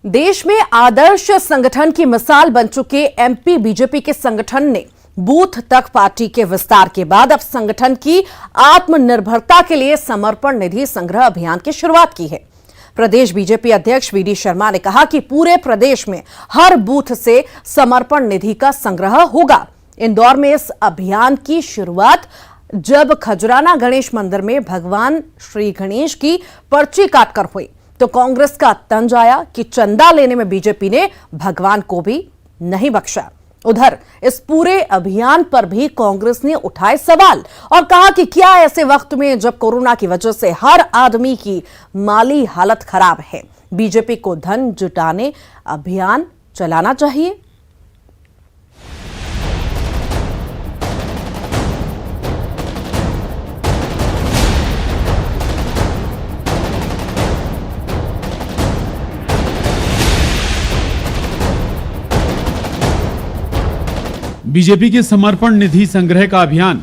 देश में आदर्श संगठन की मिसाल बन चुके एमपी बीजेपी के संगठन ने बूथ तक पार्टी के विस्तार के बाद अब संगठन की आत्मनिर्भरता के लिए समर्पण निधि संग्रह अभियान की शुरुआत की है। प्रदेश बीजेपी अध्यक्ष वीडी शर्मा ने कहा कि पूरे प्रदेश में हर बूथ से समर्पण निधि का संग्रह होगा। इंदौर में इस अभियान की शुरुआत जब खजराना गणेश मंदिर में भगवान श्री गणेश की पर्ची काटकर हुई तो कांग्रेस का तंज आया कि चंदा लेने में बीजेपी ने भगवान को भी नहीं बख्शा। उधर इस पूरे अभियान पर भी कांग्रेस ने उठाए सवाल और कहा कि क्या ऐसे वक्त में जब कोरोना की वजह से हर आदमी की माली हालत खराब है, बीजेपी को धन जुटाने अभियान चलाना चाहिए। बीजेपी के समर्पण निधि संग्रह का अभियान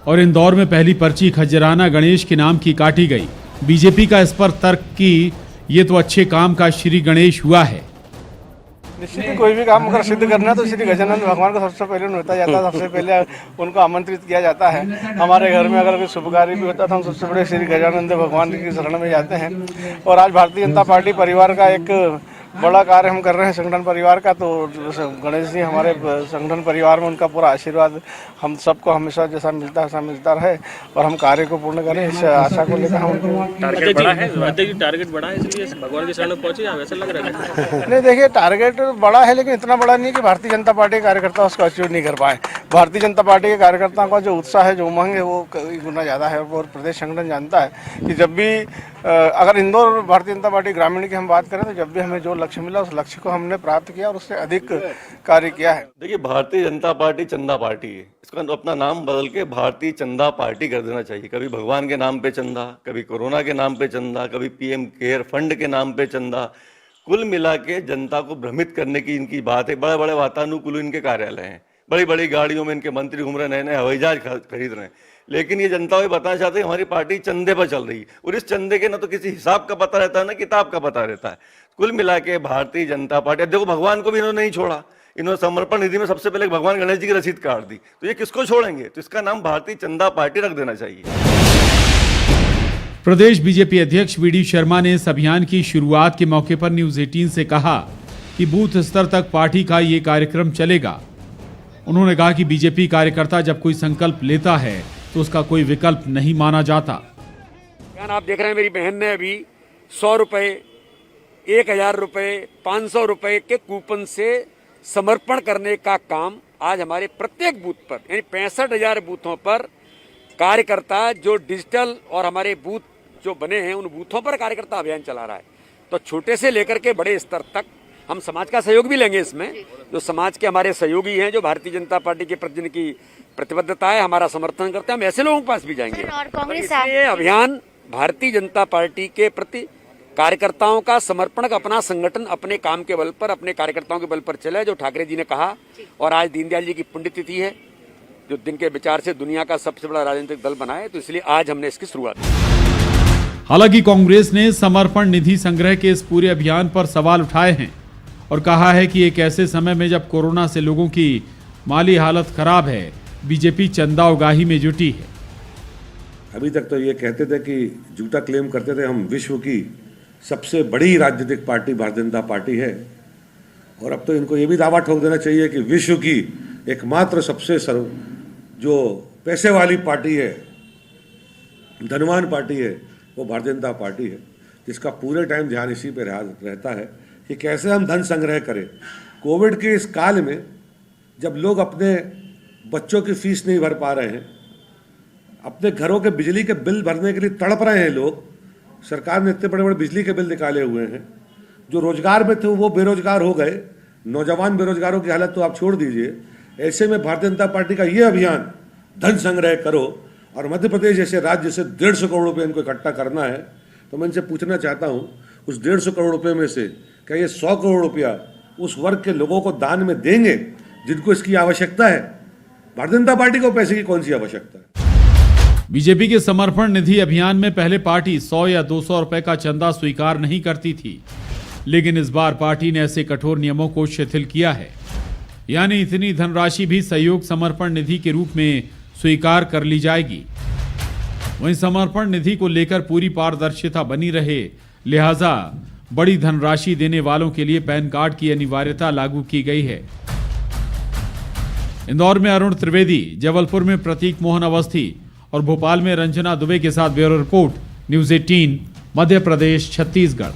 और इंदौर में पहली पर्ची खजराना गणेश के नाम की काटी गई। बीजेपी का इस पर तर्क कि ये तो अच्छे काम का श्री गणेश हुआ है। निश्चित ही कोई भी काम अगर सिद्ध करना है तो श्री गजानंद भगवान को सबसे पहले नोता जाता है, सबसे पहले उनको आमंत्रित किया जाता है। हमारे घर में अगर कोई शुभ कार्य भी होता है तो हम सबसे बड़े श्री गजानंद भगवान की शरण में जाते हैं। और आज भारतीय जनता पार्टी परिवार का एक बड़ा कार्य हम कर रहे हैं संगठन परिवार का, तो गणेश जी हमारे संगठन परिवार में उनका पूरा आशीर्वाद हम सबको हमेशा जैसा मिलता है वैसा मिलता रहे और हम कार्य को पूर्ण करें, इस आशा को लेकर हम टारगेट बड़ा है इसलिए भगवान की शरण में पहुंचे या वैसा लग रहा है? नहीं, देखिए टारगेट बड़ा है लेकिन इतना बड़ा नहीं कि भारतीय जनता पार्टी के कार्यकर्ता उसको अचीव नहीं कर पाए। भारतीय जनता पार्टी के कार्यकर्ताओं का जो उत्साह है, जो उमंग है, वो कई गुना ज़्यादा है। और प्रदेश संगठन जानता है कि जब भी अगर इंदौर भारतीय जनता पार्टी ग्रामीण की हम बात करें तो जब भी हमें जो लक्ष्य मिला उस लक्ष्य को हमने प्राप्त किया और उससे अधिक कार्य किया है। देखिए, भारतीय जनता पार्टी चंदा पार्टी है, इसका अपना नाम बदल के भारतीय चंदा पार्टी कर देना चाहिए। कभी भगवान के नाम पे चंदा, कभी कोरोना के नाम पे चंदा, कभी पीएम केयर फंड के नाम पे चंदा। कुल मिला के जनता को भ्रमित करने की इनकी बात है। बड़े बड़े वातानुकूल इनके कार्यालय हैं, बड़ी बड़ी गाड़ियों में इनके मंत्री घूम रहे, नए नए हवाई जहाज खरीद रहे हैं, लेकिन ये जनता को बताना चाहते हैं हमारी पार्टी चंदे पर चल रही है। और इस चंदे के ना तो किसी हिसाब का पता रहता है ना किताब का पता रहता है। कुल मिला के भारतीय जनता पार्टी, देखो भगवान को भी इन्होंने नहीं छोड़ा, इन्होंने समर्पण निधि में सबसे पहले भगवान गणेश जी की रसीद काट दी, तो ये किसको छोड़ेंगे? तो इसका नाम भारतीय चंदा पार्टी रख देना चाहिए। प्रदेश बीजेपी अध्यक्ष वीडी शर्मा ने इस अभियान की शुरुआत के मौके पर न्यूज 18 से कहा कि बूथ स्तर तक पार्टी का ये कार्यक्रम चलेगा। उन्होंने कहा कि बीजेपी कार्यकर्ता जब कोई संकल्प लेता है तो उसका कोई विकल्प नहीं माना जाता। आप देख रहे हैं मेरी बहन ने अभी 100 रुपए, 1000 रुपए, 500 रुपए के कूपन से समर्पण करने का काम आज हमारे प्रत्येक बूथ पर यानी 65,000 बूथों पर कार्यकर्ता जो डिजिटल और हमारे बूथ जो बने हैं उन बूथों पर कार्यकर्ता अभियान चला रहा है। तो छोटे से लेकर के बड़े स्तर तक हम समाज का सहयोग भी लेंगे। इसमें जो समाज के हमारे सहयोगी हैं, जो भारतीय जनता पार्टी के प्रति जिनकी प्रतिबद्धता है, हमारा समर्थन करते हैं, हम ऐसे लोगों के पास भी जाएंगे। और कांग्रेस ये अभियान भारतीय जनता पार्टी के प्रति कार्यकर्ताओं का समर्पण, अपना संगठन अपने काम के बल पर, अपने कार्यकर्ताओं के बल पर चला है, जो ठाकरे जी ने कहा। और आज दीनदयाल जी की पुण्यतिथि है, जो दिन के विचार से दुनिया का सबसे बड़ा राजनीतिक दल बना है, तो इसलिए आज हमने इसकी शुरुआत की। हालांकि कांग्रेस ने समर्पण निधि संग्रह के इस पूरे अभियान पर सवाल उठाए हैं और कहा है कि एक ऐसे समय में जब कोरोना से लोगों की माली हालत खराब है, बीजेपी चंदा उगाही में जुटी है। अभी तक तो ये कहते थे कि झूठा क्लेम करते थे हम विश्व की सबसे बड़ी राजनीतिक पार्टी भारतीय जनता पार्टी है, और अब तो इनको ये भी दावा ठोक देना चाहिए कि विश्व की एकमात्र सबसे जो पैसे वाली पार्टी है, धनवान पार्टी है, वो भारतीय जनता पार्टी है, जिसका पूरे टाइम ध्यान इसी पे रहता है कि कैसे हम धन संग्रह करें। कोविड के इस काल में जब लोग अपने बच्चों की फीस नहीं भर पा रहे हैं, अपने घरों के बिजली के बिल भरने के लिए तड़प रहे हैं लोग, सरकार ने इतने बड़े बड़े बिजली के बिल निकाले हुए हैं, जो रोजगार में थे वो बेरोजगार हो गए, नौजवान बेरोजगारों की हालत तो आप छोड़ दीजिए। ऐसे में भारतीय जनता पार्टी का ये अभियान धन संग्रह करो, और मध्य प्रदेश जैसे राज्य से 150 करोड़ रुपये इनको इकट्ठा करना है, तो मैं इनसे पूछना चाहता हूँ उस 150 करोड़ रुपये में से क्या ये 100 करोड़ रुपया उस वर्ग के लोगों को दान में देंगे जिनको इसकी आवश्यकता है? भारतीय जनता पार्टी को पैसे की कौन सी आवश्यकता है? बीजेपी के समर्पण निधि अभियान में पहले पार्टी 100 या 200 रुपए का चंदा स्वीकार नहीं करती थी, लेकिन इस बार पार्टी ने ऐसे कठोर नियमों को शिथिल किया है, यानी इतनी धनराशि भी सहयोग समर्पण निधि के रूप में स्वीकार कर ली जाएगी। वहीं समर्पण निधि को लेकर पूरी पारदर्शिता बनी रहे, लिहाजा बड़ी धनराशि देने वालों के लिए पैन कार्ड की अनिवार्यता लागू की गई है। इंदौर में अरुण त्रिवेदी, जबलपुर में प्रतीक मोहन अवस्थी और भोपाल में रंजना दुबे के साथ bureau report, news 18, Madhya Pradesh, Chhattisgarh.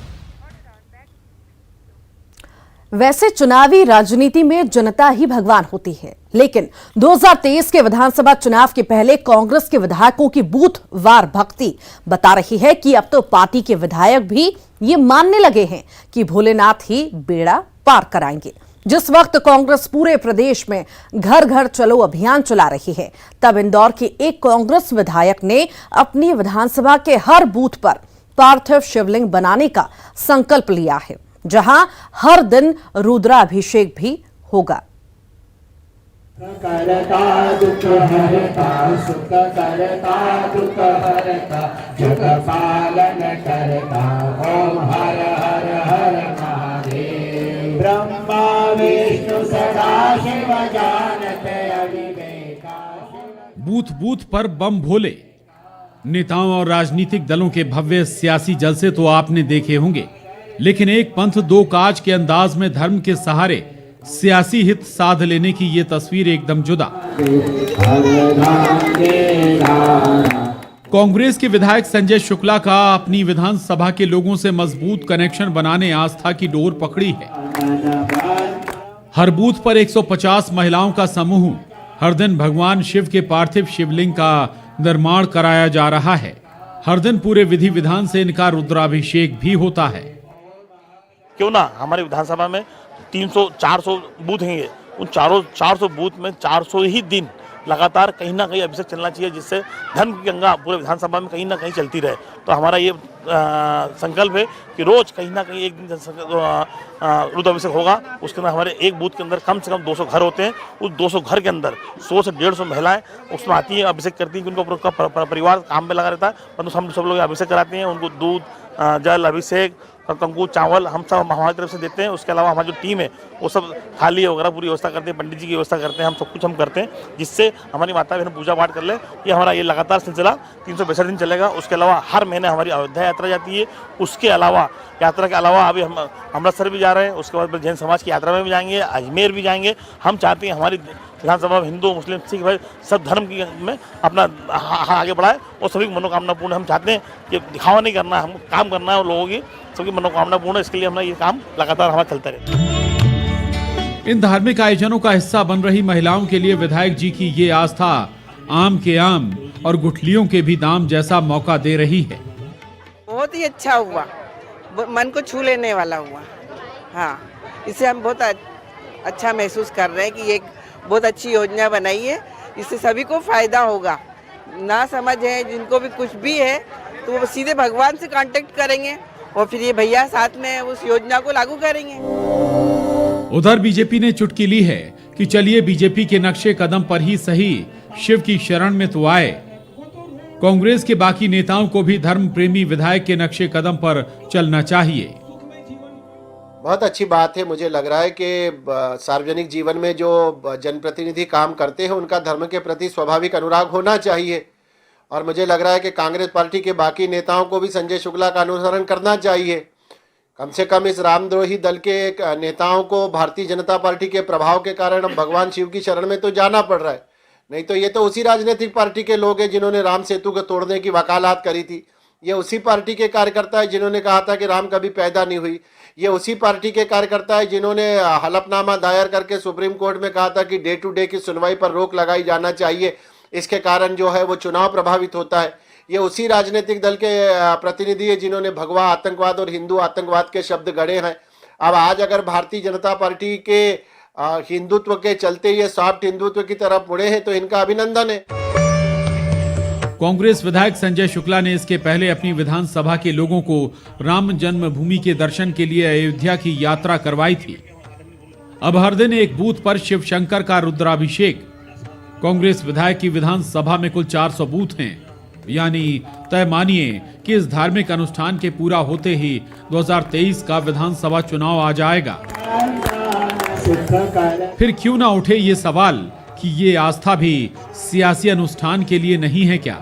वैसे चुनावी राजनीति में जनता ही भगवान होती है, लेकिन 2023 के विधानसभा चुनाव के पहले कांग्रेस के विधायकों की बूथ वार भक्ति बता रही है कि अब तो पार्टी के विधायक भी ये मानने लगे हैं कि भोलेनाथ ही बेड़ा पार कराएंगे। जिस वक्त कांग्रेस पूरे प्रदेश में घर घर चलो अभियान चला रही है, तब इंदौर के एक कांग्रेस विधायक ने अपनी विधानसभा के हर बूथ पर पार्थिव शिवलिंग बनाने का संकल्प लिया है, जहां हर दिन रुद्राभिषेक भी होगा। करता दुख हरता सुख करता दुख हरता जग पालन करता ओम हर हर हर महादेव ब्रह्मा विष्णु सदा शिव जानत अविवेका। बूथ बूथ पर बम भोले। नेताओं और राजनीतिक दलों के भव्य सियासी जलसे तो आपने देखे होंगे, लेकिन एक पंथ दो काज के अंदाज में धर्म के सहारे सियासी हित साध लेने की ये तस्वीर एकदम जुदा। कांग्रेस के विधायक संजय शुक्ला का अपनी विधानसभा के लोगों से मजबूत कनेक्शन बनाने आस्था की डोर पकड़ी है। हर बूथ पर 150 महिलाओं का समूह हर दिन भगवान शिव के पार्थिव शिवलिंग का निर्माण कराया जा रहा है। हर दिन पूरे विधि विधान से इनका रुद्राभिषेक भी होता है। क्यों ना हमारे विधानसभा में 300-400 बूथ हैं, उन 400 बूथ में 400 ही दिन लगातार कहीं ना कहीं अभिषेक चलना चाहिए, जिससे धर्म की गंगा पूरे विधानसभा में कहीं ना कहीं चलती रहे। तो हमारा ये संकल्प है कि रोज कहीं ना कहीं एक दिन रुद्राभिषेक होगा। उसके अंदर हमारे एक बूथ के अंदर कम से कम 200 घर होते हैं। उस 200 घर के अंदर 100 से 150 महिलाएं उसमें आती हैं, अभिषेक करती हैं, क्योंकि उनका परिवार काम में लगा रहता है। परंतु हम सब लोग अभिषेक कराते हैं, उनको दूध, जल, अभिषेक, कंकु, चावल हम सब हमारी तरफ से देते हैं। उसके अलावा हमारी जो टीम है वो सब थाली वगैरह पूरी व्यवस्था करते हैं, पंडित जी की व्यवस्था करते हैं, हम सब कुछ हम करते हैं, जिससे हमारी माता बहन पूजा पाठ कर ले। ये हमारा ये लगातार सिलसिला 362 दिन चलेगा। उसके अलावा हर महीने हमारी अयोध्या यात्रा जाती है। उसके अलावा यात्रा के अलावा अभी हम अमृतसर भी जा रहे हैं, उसके बाद जैन समाज की यात्रा में भी जाएंगे, अजमेर भी जाएंगे। हम चाहते हैं हमारी विधानसभा हिंदू, मुस्लिम, सिख भाई सब धर्म की में अपना आगे बढ़ाए और सभी की मनोकामना पूर्ण। हम चाहते हैं कि दिखावा नहीं करना, हम काम करना है और लोगों की सबकी मनोकामना पूर्ण। इसके लिए हमारा ये काम लगातार हमारा चलता रहे। इन धार्मिक आयोजनों का हिस्सा बन रही महिलाओं के लिए विधायक जी की ये आस्था आम के आम और गुठलियों के भी दाम जैसा मौका दे रही है। बहुत ही अच्छा हुआ, मन को छू लेने वाला हुआ। हाँ, इससे हम बहुत अच्छा महसूस कर रहे हैं कि एक बहुत अच्छी योजना बनाई है, इससे सभी को फायदा होगा। ना समझ है जिनको भी कुछ भी है तो वो सीधे भगवान से कांटेक्ट करेंगे और फिर ये भैया साथ में उस योजना को लागू करेंगे। उधर बीजेपी ने चुटकी ली है कि चलिए बीजेपी के नक्शे कदम पर ही सही शिव की शरण में तो आए। कांग्रेस के बाकी नेताओं को भी धर्म प्रेमी विधायक के नक्शे कदम पर चलना चाहिए। बहुत अच्छी बात है। मुझे लग रहा है कि सार्वजनिक जीवन में जो जनप्रतिनिधि काम करते हैं उनका धर्म के प्रति स्वाभाविक अनुराग होना चाहिए, और मुझे लग रहा है कि कांग्रेस पार्टी के बाकी नेताओं को भी संजय शुक्ला का अनुसरण करना चाहिए। कम से कम इस रामद्रोही दल के नेताओं को भारतीय जनता पार्टी के प्रभाव के कारण अब भगवान शिव की शरण में तो जाना पड़ रहा है, नहीं तो ये तो उसी राजनीतिक पार्टी के लोग हैं जिन्होंने राम सेतु को तोड़ने की वकालत करी थी। ये उसी पार्टी के कार्यकर्ता है जिन्होंने कहा था कि राम कभी पैदा नहीं हुई। ये उसी पार्टी के कार्यकर्ता है जिन्होंने हलफनामा दायर करके सुप्रीम कोर्ट में कहा था कि डे टू डे की सुनवाई पर रोक लगाई जाना चाहिए, इसके कारण जो है वो चुनाव प्रभावित होता है। ये उसी राजनीतिक दल के प्रतिनिधि है जिन्होंने भगवा आतंकवाद और हिंदू आतंकवाद के शब्द गढ़े हैं। अब आज अगर भारतीय जनता पार्टी के हिंदुत्व के चलते ये सॉफ्ट हिंदुत्व की तरफ मुड़े हैं तो इनका अभिनंदन है। कांग्रेस विधायक संजय शुक्ला ने इसके पहले अपनी विधानसभा के लोगों को राम जन्मभूमि के दर्शन के लिए अयोध्या की यात्रा करवाई थी। अब हर दिन एक बूथ पर शिव शंकर का रुद्राभिषेक। कांग्रेस विधायक की विधानसभा में कुल 400 बूथ हैं। यानी तय मानिए कि इस धार्मिक अनुष्ठान के पूरा होते ही 2023 का विधानसभा चुनाव आ जाएगा। फिर क्यों ना उठे ये सवाल कि ये आस्था भी सियासी अनुष्ठान के लिए नहीं है क्या?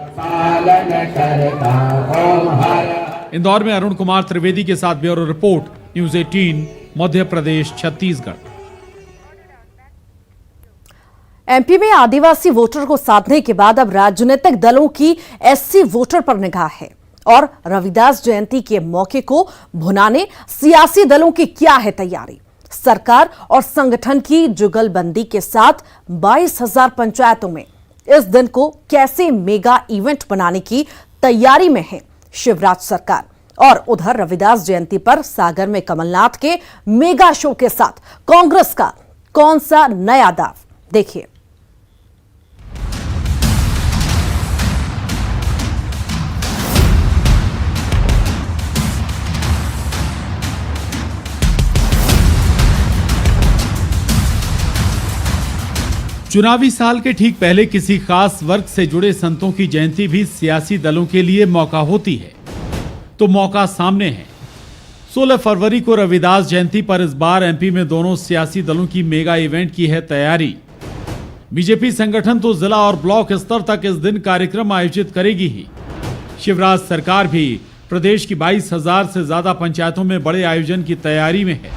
इंदौर में अरुण कुमार त्रिवेदी के साथ bureau report, news 18, Madhya Pradesh, Chhattisgarh. MP में आदिवासी वोटर को साधने के बाद अब राजनीतिक दलों की एससी वोटर पर निगाह है और रविदास जयंती के मौके को भुनाने सियासी दलों की क्या है तैयारी? सरकार और संगठन की जुगलबंदी के साथ 22,000 पंचायतों में इस दिन को कैसे मेगा इवेंट बनाने की तैयारी में है शिवराज सरकार, और उधर रविदास जयंती पर सागर में कमलनाथ के मेगा शो के साथ कांग्रेस का कौन सा नया दाव? देखिए। चुनावी साल के ठीक पहले किसी खास वर्ग से जुड़े संतों की जयंती भी सियासी दलों के लिए मौका होती है, तो मौका सामने है। 16 फरवरी को रविदास जयंती पर इस बार एमपी में दोनों सियासी दलों की मेगा इवेंट की है तैयारी। बीजेपी संगठन तो जिला और ब्लॉक स्तर तक इस दिन कार्यक्रम आयोजित करेगी ही। शिवराज सरकार भी प्रदेश की 22,000 से ज्यादा पंचायतों में बड़े आयोजन की तैयारी में है।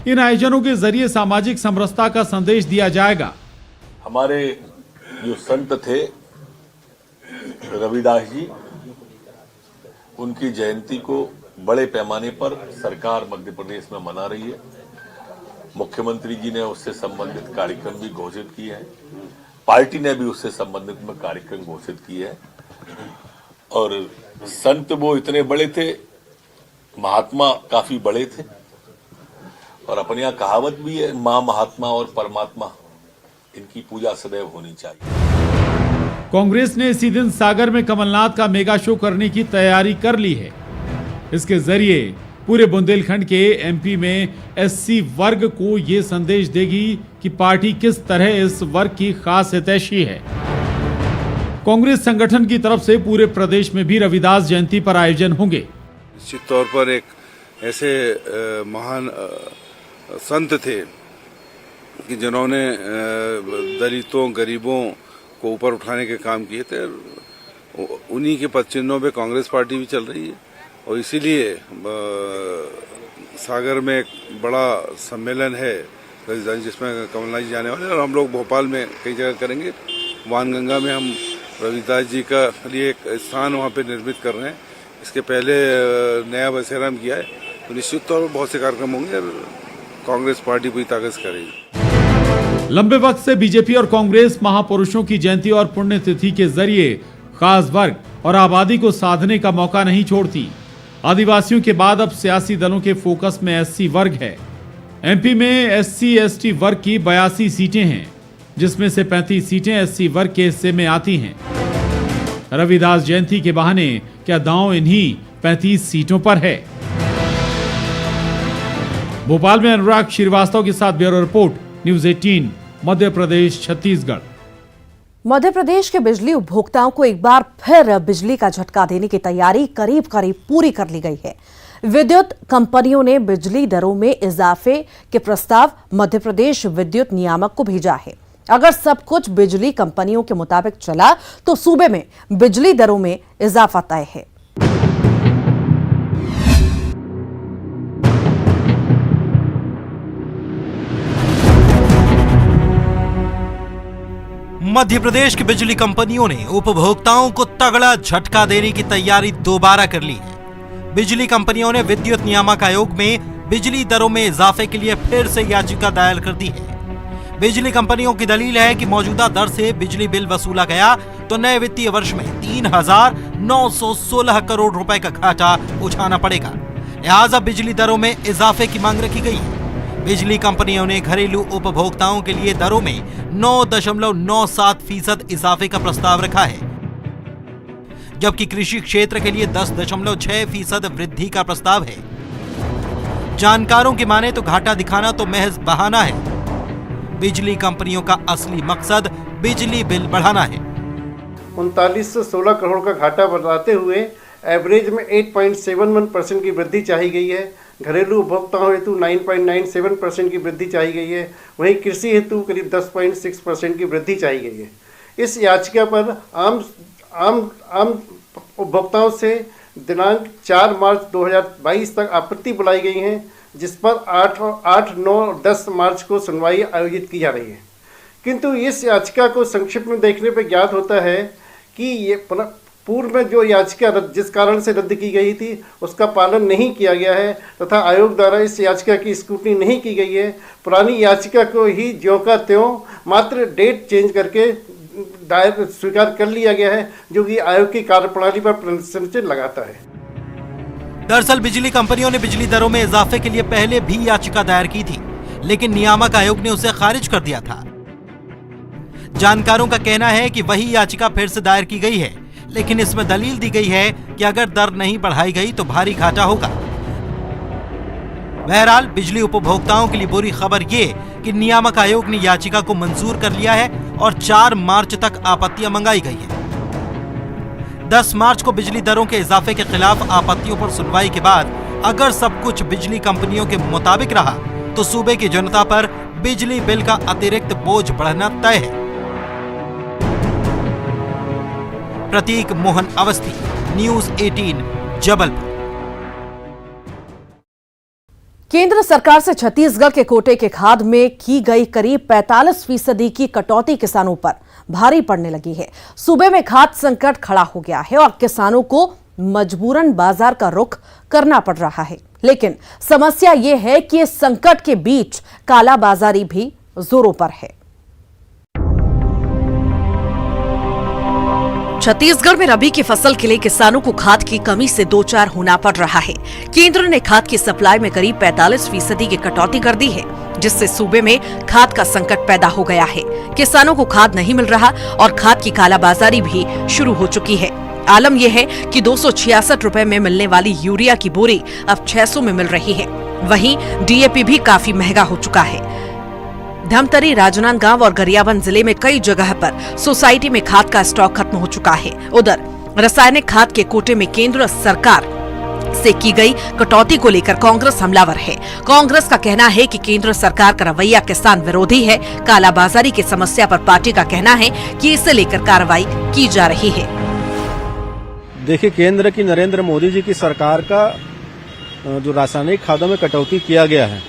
इन आयोजनों के जरिए सामाजिक समरसता का संदेश दिया जाएगा। हमारे जो संत थे रविदास जी, उनकी जयंती को बड़े पैमाने पर सरकार मध्य प्रदेश में मना रही है। मुख्यमंत्री जी ने उससे संबंधित कार्यक्रम भी घोषित किए हैं, पार्टी ने भी उससे संबंधित में कार्यक्रम घोषित किए हैं। और संत वो इतने बड़े थे, महात्मा काफी बड़े थे, और अपने यहाँ कहावत भी है, मां महात्मा और परमात्मा, इनकी पूजा सदैव होनी चाहिए। कांग्रेस ने इसी दिन सागर में कमलनाथ का मेगा शो करने की तैयारी कर ली है। इसके जरिए पूरे बुंदेलखंड के एमपी में एससी वर्ग को ये संदेश देगी कि पार्टी किस तरह इस वर्ग की खास हितैषी है। कांग्रेस संगठन की तरफ से पूरे प्रदेश में भी रविदास जयंती पर आयोजन होंगे। निश्चित तौर पर एक ऐसे महान संत थे कि जिन्होंने दलितों, गरीबों को ऊपर उठाने के काम किए थे। उन्हीं के पदचिन्हों पे कांग्रेस पार्टी भी चल रही है, और इसीलिए सागर में एक बड़ा सम्मेलन है जिसमें कमलनाथ जी जाने वाले हैं, और हम लोग भोपाल में कई जगह करेंगे। वानगंगा में हम रविदास जी का लिए एक स्थान वहाँ पे निर्मित कर रहे हैं। इसके पहले नया बसेरा में किया है, तो निश्चित तौर पर बहुत से कार्यक्रम होंगे और कांग्रेस पार्टी पूरी ताकत से करेगी। लंबे वक्त से बीजेपी और कांग्रेस महापुरुषों की जयंती और पुण्यतिथि के जरिए खास वर्ग और आबादी को साधने का मौका नहीं छोड़ती। आदिवासियों के बाद अब सियासी दलों के फोकस में एससी वर्ग है। एमपी में एससी एसटी वर्ग की 82 सीटें हैं, जिसमें से 35 सीटें एससी वर्ग के हिस्से में आती हैं। रविदास जयंती के बहाने क्या दांव इन्हीं 35 सीटों पर है? भोपाल में अनुराग श्रीवास्तव के साथ bureau report, news 18, Madhya Pradesh, Chhattisgarh. Madhya Pradesh के बिजली उपभोक्ताओं को एक बार फिर बिजली का झटका देने की तैयारी करीब करीब पूरी कर ली गई है। विद्युत कंपनियों ने बिजली दरों में इजाफे के प्रस्ताव मध्य प्रदेश विद्युत नियामक को भेजा है। अगर सब कुछ बिजली कंपनियों के मुताबिक चला तो सूबे में बिजली दरों में इजाफा तय है। मध्य प्रदेश की बिजली कंपनियों ने उपभोक्ताओं को तगड़ा झटका देने की तैयारी दोबारा कर ली है। बिजली कंपनियों ने विद्युत नियामक आयोग में बिजली दरों में इजाफे के लिए फिर से याचिका दायर कर दी है। बिजली कंपनियों की दलील है कि मौजूदा दर से बिजली बिल वसूला गया तो नए वित्तीय वर्ष में 3,916 करोड़ रुपए का घाटा उठाना पड़ेगा। लिहाजा बिजली दरों में इजाफे की मांग रखी गई है। बिजली कंपनियों ने घरेलू उपभोक्ताओं के लिए दरों में 9.97% इजाफे का प्रस्ताव रखा है, जबकि कृषि क्षेत्र के लिए 10.6% वृद्धि का प्रस्ताव है। जानकारों की माने तो घाटा दिखाना तो महज बहाना है। बिजली कंपनियों का असली मकसद बिजली बिल बढ़ाना है। 3916 करोड़ का घाटा बताते हुए एवरेज में 8.71% की वृद्धि चाही गई है। घरेलू उपभोक्ताओं हेतु 9.97% की वृद्धि चाही गई है। वहीं कृषि हेतु करीब 10.6% की वृद्धि चाही गई है। इस याचिका पर आम उपभोक्ताओं से दिनांक 4 मार्च 2022 तक आपत्ति बुलाई गई है, जिस पर 8, 9 और 10 मार्च को सुनवाई आयोजित की जा रही है। किंतु इस याचिका को संक्षिप्त में देखने पर ज्ञात होता है कि ये पूर्व में जो याचिका जिस कारण से रद्द की गई थी उसका पालन नहीं किया गया है तथा आयोग द्वारा इस याचिका की स्क्रूटनी नहीं की गई है। पुरानी याचिका को ही ज्यों का त्यों मात्र डेट चेंज करके दायर स्वीकार कर लिया गया है, जो कि आयोग की कार्यप्रणाली पर प्रश्नचिन्ह लगाता है। दरअसल बिजली कंपनियों ने बिजली दरों में इजाफे के लिए पहले भी याचिका दायर की थी, लेकिन नियामक आयोग ने उसे खारिज कर दिया था। जानकारों का कहना है कि वही याचिका फिर से दायर की गई है, लेकिन इसमें दलील दी गई है कि अगर दर नहीं बढ़ाई गई तो भारी घाटा होगा। बहरहाल बिजली उपभोक्ताओं के लिए बुरी खबर ये कि नियामक आयोग ने याचिका को मंजूर कर लिया है और 4 मार्च तक आपत्तियां मंगाई गई है। 10 मार्च को बिजली दरों के इजाफे के खिलाफ आपत्तियों पर सुनवाई के बाद अगर सब कुछ बिजली कंपनियों के मुताबिक रहा तो सूबे की जनता पर बिजली बिल का अतिरिक्त बोझ बढ़ना तय है। प्रतीक मोहन अवस्थी, न्यूज़ 18, जबलपुर। केंद्र सरकार से छत्तीसगढ़ के कोटे के खाद में की गई करीब 45% की कटौती किसानों पर भारी पड़ने लगी है। सूबे में खाद संकट खड़ा हो गया है और किसानों को मजबूरन बाजार का रुख करना पड़ रहा है। लेकिन समस्या यह है कि इस संकट के बीच कालाबाजारी भी जोरों पर है। छत्तीसगढ़ में रबी की फसल के लिए किसानों को खाद की कमी से दो चार होना पड़ रहा है। केंद्र ने खाद की सप्लाई में करीब 45% की कटौती कर दी है, जिससे सूबे में खाद का संकट पैदा हो गया है। किसानों को खाद नहीं मिल रहा और खाद की कालाबाजारी भी शुरू हो चुकी है। आलम यह है कि 266 रुपए में मिलने वाली यूरिया की बोरी अब 600 में मिल रही है। वहीं डीएपी भी काफी महंगा हो चुका है। धमतरी, राजनांदगांव और गरियाबंद जिले में कई जगह पर सोसाइटी में खाद का स्टॉक खत्म हो चुका है। उधर रासायनिक खाद के कोटे में केंद्र सरकार से की गई कटौती को लेकर कांग्रेस हमलावर है। कांग्रेस का कहना है कि केंद्र सरकार का रवैया किसान विरोधी है। कालाबाजारी की समस्या पर पार्टी का कहना है कि इसे लेकर कार्रवाई की जा रही है। देखिए, केंद्र की नरेंद्र मोदी जी की सरकार का जो रासायनिक खादों में कटौती किया गया है,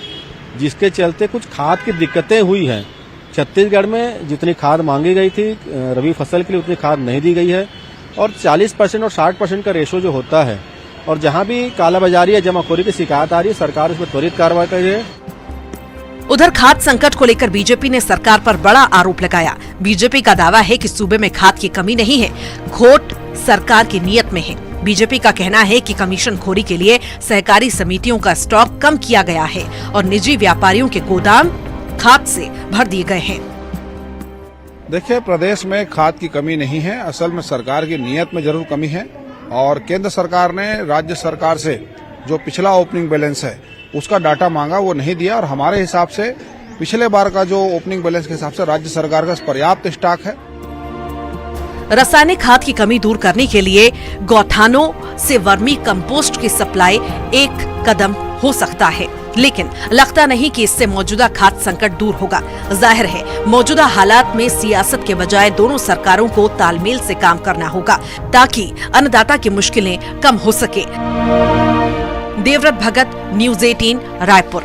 जिसके चलते कुछ खाद की दिक्कतें हुई हैं। छत्तीसगढ़ में जितनी खाद मांगी गई थी रबी फसल के लिए उतनी खाद नहीं दी गई है और 40% और 60% का रेशो जो होता है, और जहां भी कालाबाजारी या जमाखोरी की शिकायत आ रही है, सरकार इस पर त्वरित कार्रवाई कर रही है। उधर खाद संकट को लेकर बीजेपी ने सरकार पर बड़ा आरोप लगाया। बीजेपी का दावा है कि सूबे में खाद की कमी नहीं है, खोट सरकार की नीयत में है। बीजेपी का कहना है कि कमीशन खोरी के लिए सहकारी समितियों का स्टॉक कम किया गया है और निजी व्यापारियों के गोदाम खाद से भर दिए गए हैं। देखिए, प्रदेश में खाद की कमी नहीं है, असल में सरकार की नीयत में जरूर कमी है। और केंद्र सरकार ने राज्य सरकार से जो पिछला ओपनिंग बैलेंस है उसका डाटा मांगा, वो नहीं दिया। और हमारे हिसाब से पिछले बार का जो ओपनिंग बैलेंस के हिसाब से राज्य सरकार का पर्याप्त स्टॉक है। रासायनिक खाद की कमी दूर करने के लिए गौठानों से वर्मी कंपोस्ट की सप्लाई एक कदम हो सकता है, लेकिन लगता नहीं कि इससे मौजूदा खाद संकट दूर होगा। जाहिर है मौजूदा हालात में सियासत के बजाय दोनों सरकारों को तालमेल से काम करना होगा ताकि अन्नदाता की मुश्किलें कम हो सके। देवव्रत भगत, न्यूज़ 18, रायपुर।